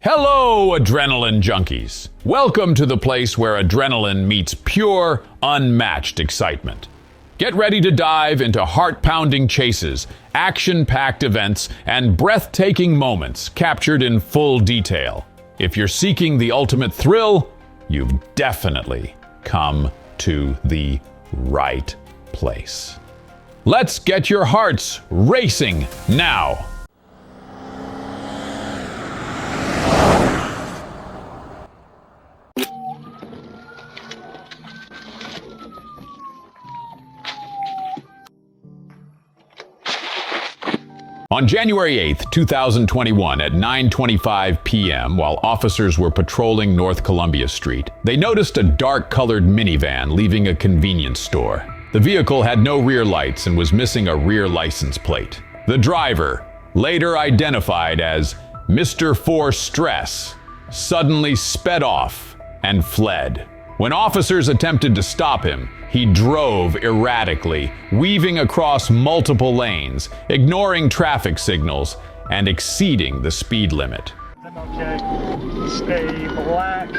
Hello, adrenaline junkies. Welcome to the place where adrenaline meets pure, unmatched excitement. Get ready to dive into heart-pounding chases, action-packed events, and breathtaking moments captured in full detail. If you're seeking the ultimate thrill, you've definitely come to the right place. Let's get your hearts racing now. On January 8, 2021 at 9:25 p.m., while officers were patrolling North Columbia Street, they noticed a dark-colored minivan leaving a convenience store. The vehicle had no rear lights and was missing a rear license plate. The driver, later identified as Mr. For Stress, suddenly sped off and fled. When officers attempted to stop him, he drove erratically, weaving across multiple lanes, ignoring traffic signals, and exceeding the speed limit. Okay, it's a black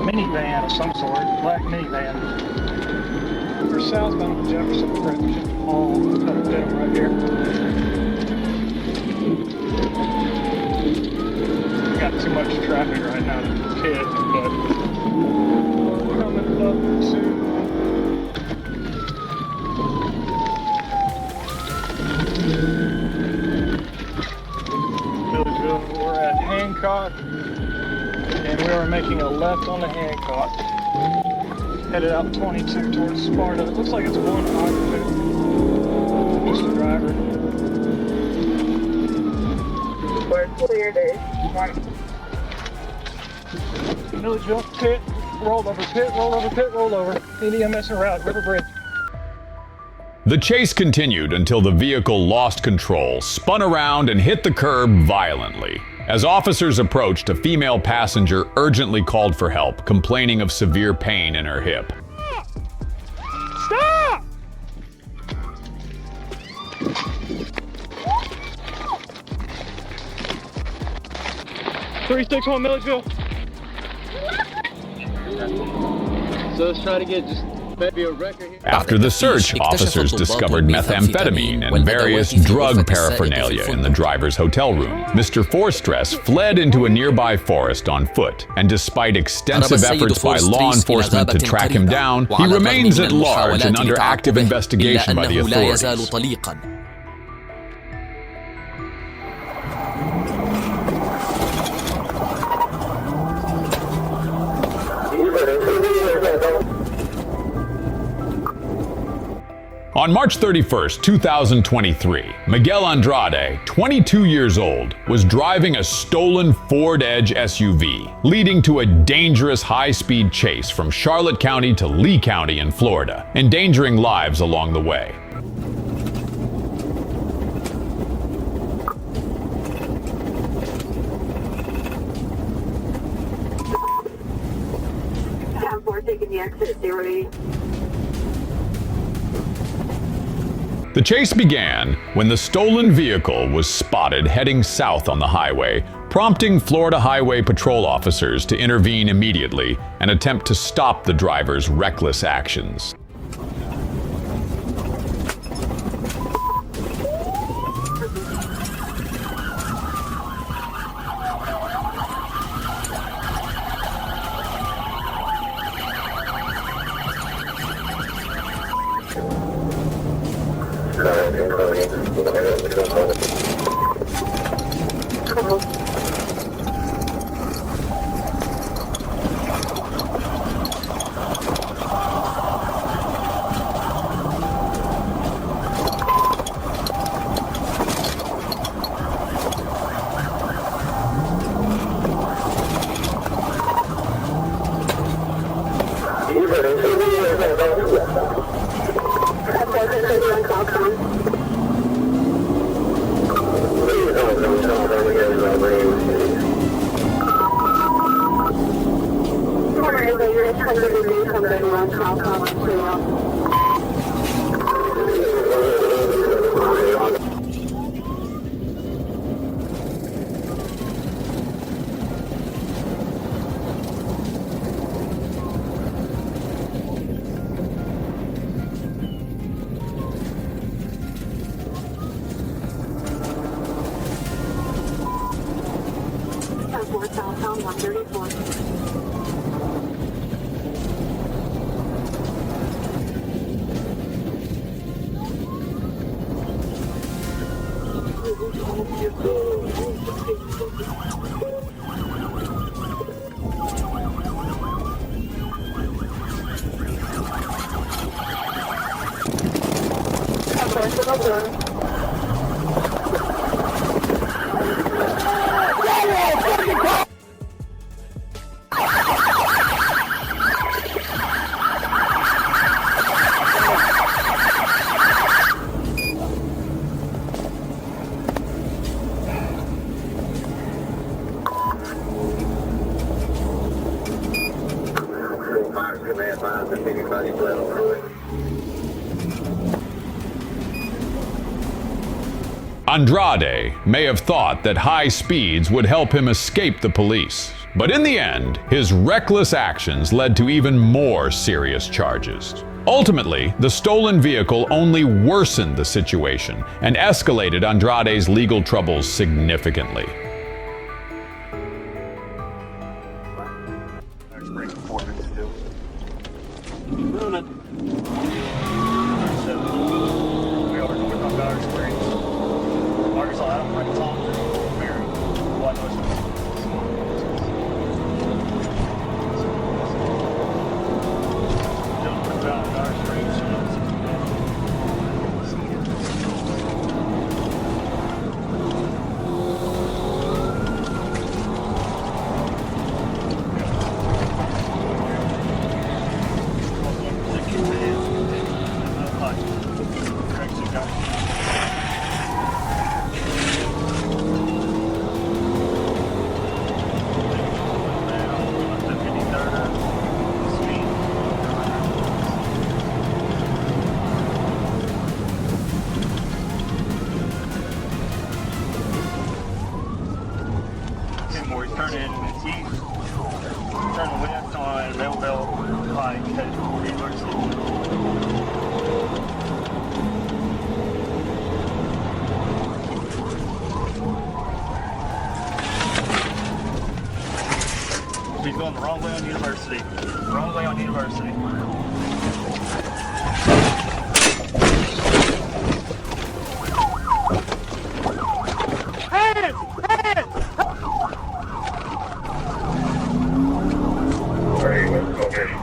minivan of some sort, black minivan. We're southbound Jefferson Bridge. I'll cut a bit right here. We got too much traffic right now to hit, but coming up to Villagerville. We're at Hancock, and we are making a left on the Hancock. Headed out 22 towards Sparta. It looks like it's one occupant. Mr. Driver. We're cleared it. Milledgeville, pit, roll over, pit, roll over, pit, roll over. EMS en route, River Bridge. The chase continued until the vehicle lost control, spun around, and hit the curb violently. As officers approached, a female passenger urgently called for help, complaining of severe pain in her hip. Stop! 361 Milledgeville. So let's try to get just maybe a record here. After the search, officers discovered methamphetamine and various drug paraphernalia in the driver's hotel room. Mr. For Stress fled into a nearby forest on foot, and despite extensive efforts by law enforcement to track him down, he remains at large and under active investigation by the authorities. On March 31st, 2023, Miguel Andrade, 22 years old, was driving a stolen Ford Edge SUV, leading to a dangerous high-speed chase from Charlotte County to Lee County in Florida, endangering lives along the way. Taking the exit 08. The chase began when the stolen vehicle was spotted heading south on the highway, prompting Florida Highway Patrol officers to intervene immediately and attempt to stop the driver's reckless actions. 4 southbound 134. Andrade may have thought that high speeds would help him escape the police, but in the end, his reckless actions led to even more serious charges. Ultimately, the stolen vehicle only worsened the situation and escalated Andrade's legal troubles significantly. He's going the wrong way on University. Wrong way on University. Hands! Hands! Hey, let's go get him.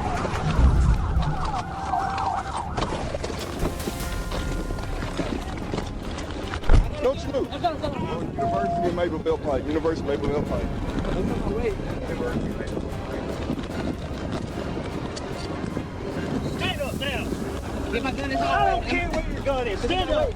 Don't you move. University of Mapleville Pike. University of Mapleville Pike. Wait. Stand up now. Get my gun. I don't care where your gun is. Stand up.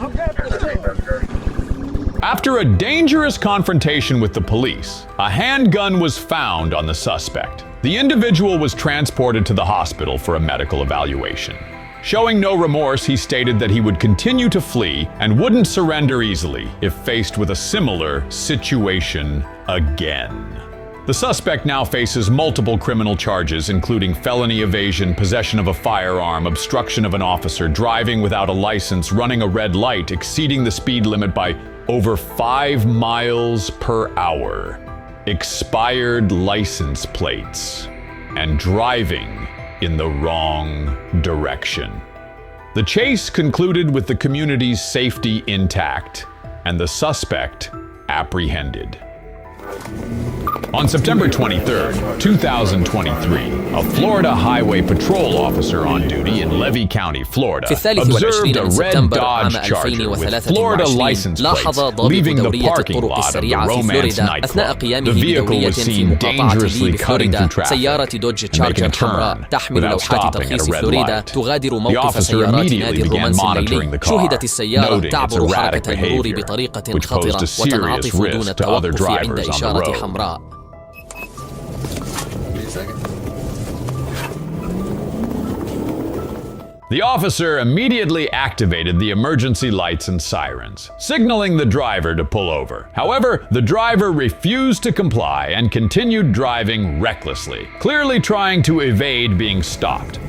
I'll grab this gun. After a dangerous confrontation with the police, a handgun was found on the suspect. The individual was transported to the hospital for a medical evaluation. Showing no remorse, he stated that he would continue to flee and wouldn't surrender easily if faced with a similar situation again. The suspect now faces multiple criminal charges, including felony evasion, possession of a firearm, obstruction of an officer, driving without a license, running a red light, exceeding the speed limit by over 5 miles per hour, expired license plates, and driving in the wrong direction. The chase concluded with the community's safety intact and the suspect apprehended. On September 23, 2023, a Florida Highway Patrol officer on duty in Levy County, Florida, observed a red Dodge Charger with Florida license plates leaving the parking lot of the Romance nightclub. The vehicle was seen dangerously cutting through traffic and making a turn without stopping at a red light. The officer immediately began monitoring the car, noting its erratic behavior, which posed a serious risk to other drivers on the road. The officer immediately activated the emergency lights and sirens, signaling the driver to pull over. However, the driver refused to comply and continued driving recklessly, clearly trying to evade being stopped.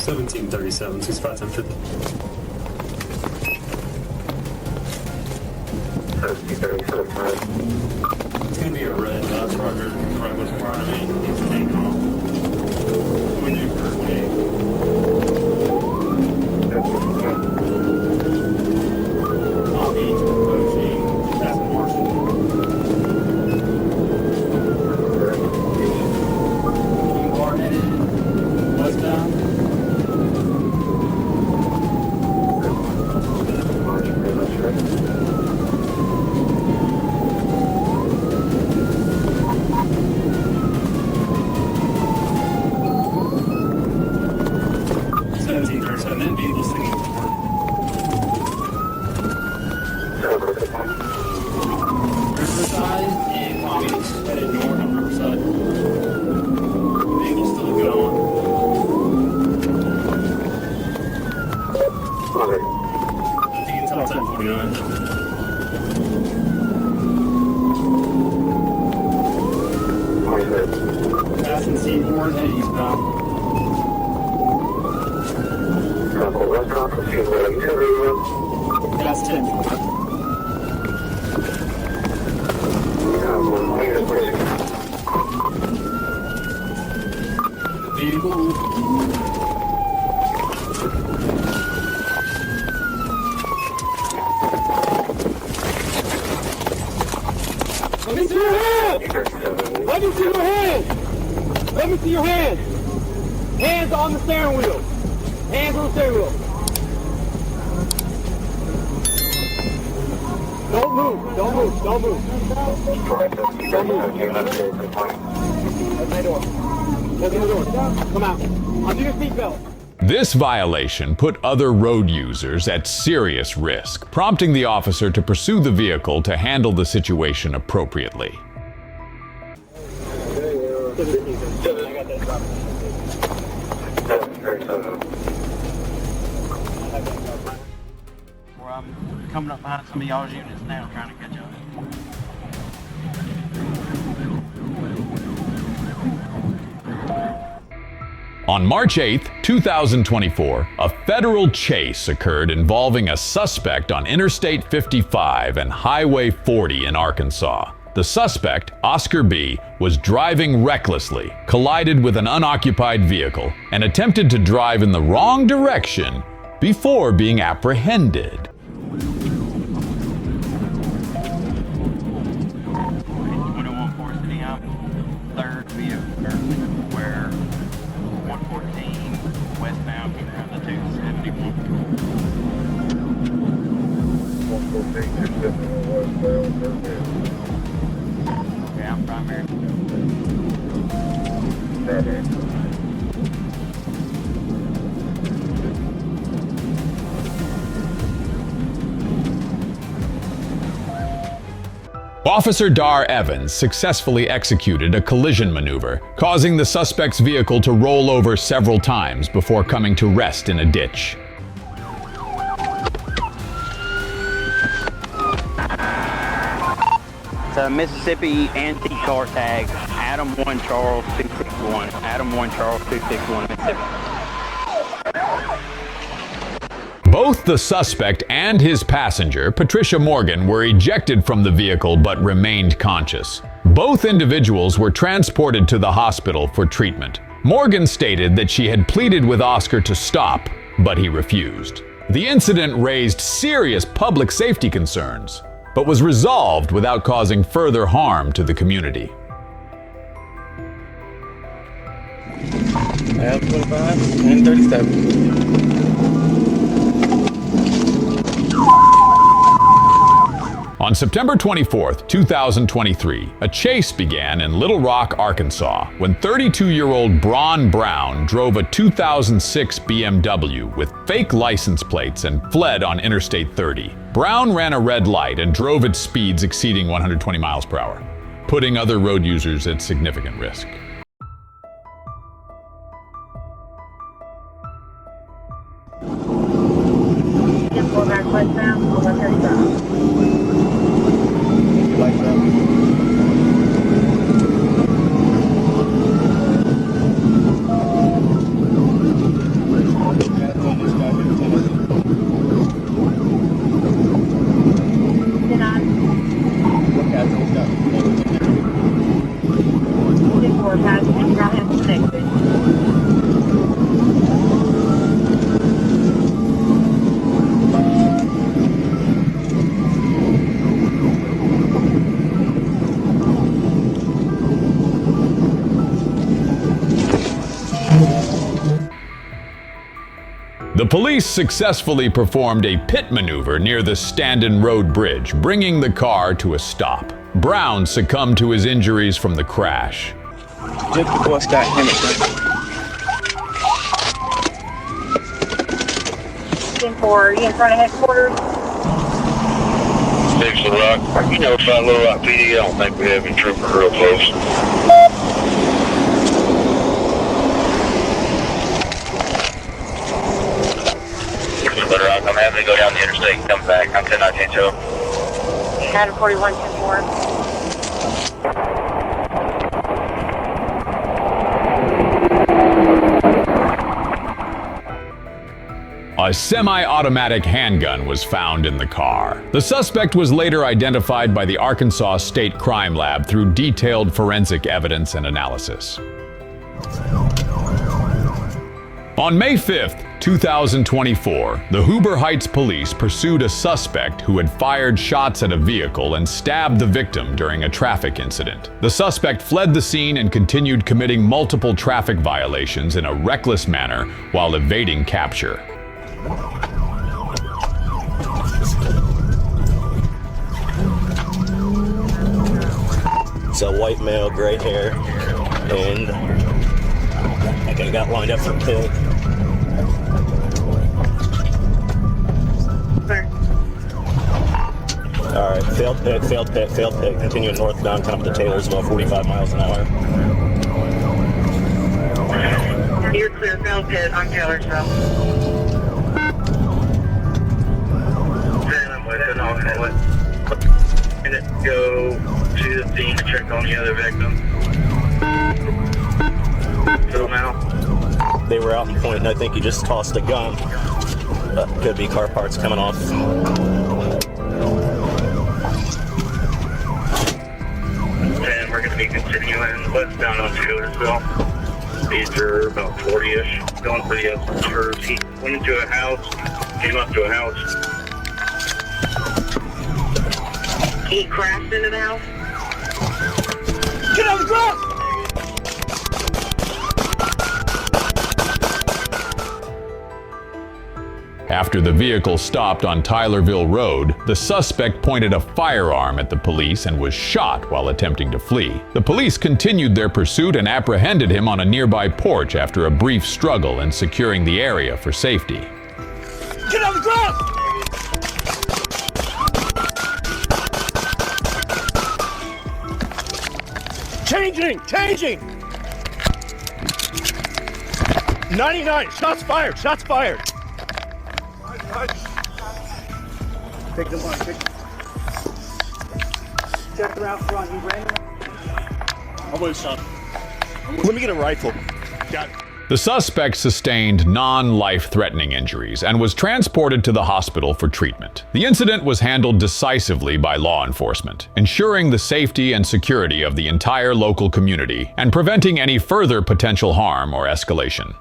1737, 651050. 1737. It's gonna be a red trucker right was in front of me. He's taking off. When you first came. Copy, approaching, that's Marshall. King Barnett, westbound. Then vehicle singing forward. Riverside and Commies headed north on Riverside. Vehicle's still going. I think it's outside 49. Passing Seaboard heading eastbound. That's 10. Vehicle. Let me see your hand! Let me see your hand! Let me see your hand! Hands on the steering wheel! Hands on the steering wheel! Don't move, don't move, don't move. Don't move. Open the door. Open the door. Come out. Undo your seatbelt. This violation put other road users at serious risk, prompting the officer to pursue the vehicle to handle the situation appropriately. Where I'm coming up behind some of y'all's units now, trying to catch up. On March 8, 2024, a federal chase occurred involving a suspect on Interstate 55 and Highway 40 in Arkansas. The suspect, Oscar B., was driving recklessly, collided with an unoccupied vehicle, and attempted to drive in the wrong direction before being apprehended. 21 Forest City, third vehicle where 114 westbound came out of the 271. 114, 271 westbound, third vehicle. Okay, I'm primary. Primary. Officer Dar Evans successfully executed a collision maneuver, causing the suspect's vehicle to roll over several times before coming to rest in a ditch. It's a Mississippi antique car tag, Adam 1 Charles 261. Adam 1 Charles 261, Mississippi. Both the suspect and his passenger, Patricia Morgan, were ejected from the vehicle but remained conscious. Both individuals were transported to the hospital for treatment. Morgan stated that she had pleaded with Oscar to stop, but he refused. The incident raised serious public safety concerns, but was resolved without causing further harm to the community. Adam 25 and 37. On September 24, 2023, a chase began in Little Rock, Arkansas, when 32-year-old Bron Brown drove a 2006 BMW with fake license plates and fled on Interstate 30. Brown ran a red light and drove at speeds exceeding 120 miles per hour, putting other road users at significant risk. The police successfully performed a pit maneuver near the Standen Road Bridge, bringing the car to a stop. Brown succumbed to his injuries from the crash. Just before Scott Henderson. 10-4, you in front of headquarters? 6 Little Rock. You know, find Little Rock PD. I don't think we have any troopers real close. Little Rock, I'm having to go down the interstate and come back. I'm 10-9-10-2. Adam 41, 10-4. A semi-automatic handgun was found in the car. The suspect was later identified by the Arkansas State Crime Lab through detailed forensic evidence and analysis. On May 5th, 2024, the Huber Heights police pursued a suspect who had fired shots at a vehicle and stabbed the victim during a traffic incident. The suspect fled the scene and continued committing multiple traffic violations in a reckless manner while evading capture. It's a white male, gray hair, and I think I got lined up for a pill. Alright, failed pit, continuing northbound, kind of the tails about 45 miles an hour. You're clear, failed pit on Taylorsville. I'm going to go to the scene to check on the other victim. So now. They were out in point, and I think he just tossed a gun. Could be car parts coming off. And we're going to be continuing westbound on Taylorsville. These are about 40-ish, going for the other curves. He went into a house, came up to a house. He crashed into the house? Get on the ground! After the vehicle stopped on Tylerville Road, the suspect pointed a firearm at the police and was shot while attempting to flee. The police continued their pursuit and apprehended him on a nearby porch after a brief struggle in securing the area for safety. Get on the ground! Changing! 99, shots fired! Take them on, check her out front, you ran her? I'm gonna stop. Let me get a rifle. Got it. The suspect sustained non-life-threatening injuries and was transported to the hospital for treatment. The incident was handled decisively by law enforcement, ensuring the safety and security of the entire local community and preventing any further potential harm or escalation.